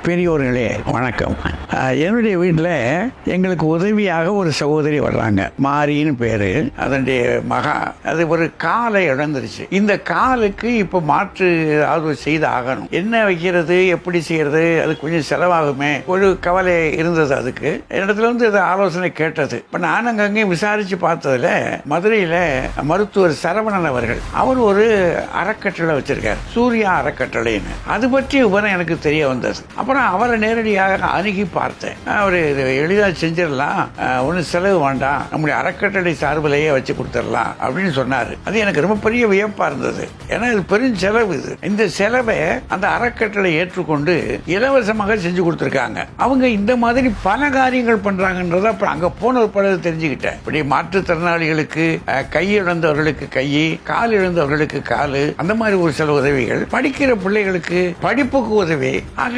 பெரியோர்களே வணக்கம். என்னுடைய வீட்டில் எங்களுக்கு உதவியாக ஒரு சகோதரி வர்றாங்க. மாரின்னு பேரு. அதனுடைய மகா அது ஒரு காலை இழந்துருச்சு. இந்த காலுக்கு இப்போ மாற்று ஏதாவது செய்து ஆகணும். என்ன வைக்கிறது, எப்படி செய்யறது, அது கொஞ்சம் செலவாகுமே ஒரு கவலை இருந்தது. அதுக்கு இடத்துல வந்து அது ஆலோசனை கேட்டது. இப்போ நான் அங்கங்கே விசாரிச்சு பார்த்ததுல மதுரையில் மருத்துவர் சரவணன் அவர்கள் அவர் ஒரு அறக்கட்டளை வச்சிருக்கார், சூர்யா அறக்கட்டளைன்னு. அது பற்றி விவரம் எனக்கு தெரிய வந்தது. அப்புறம் அவரை நேரடியாக அணுகி பார்த்தேன். அவர் எளிதாக செஞ்சிடலாம், ஒன்றும் செலவு வேண்டாம், நம்முடைய அறக்கட்டளை சார்பிலேயே வச்சு கொடுத்துடலாம் அப்படின்னு சொன்னார். அது எனக்கு ரொம்ப பெரிய வியப்பா இருந்தது. ஏன்னா இது பெரும் செலவு. இந்த செலவை அந்த அறக்கட்டளை ஏற்றுக்கொண்டு இலவசமாக செஞ்சு கொடுத்துருக்காங்க. அவங்க இந்த மாதிரி பல காரியங்கள் பண்றாங்கன்றத அப்புறம் அங்க போன ஒரு படம் தெரிஞ்சுக்கிட்டேன். இப்படி மாற்றுத்திறனாளிகளுக்கு கை இழந்தவர்களுக்கு கை, கால் இழந்தவர்களுக்கு காலு, அந்த மாதிரி ஒரு சில உதவிகள், படிக்கிற பிள்ளைகளுக்கு படிப்புக்கு உதவி. ஆக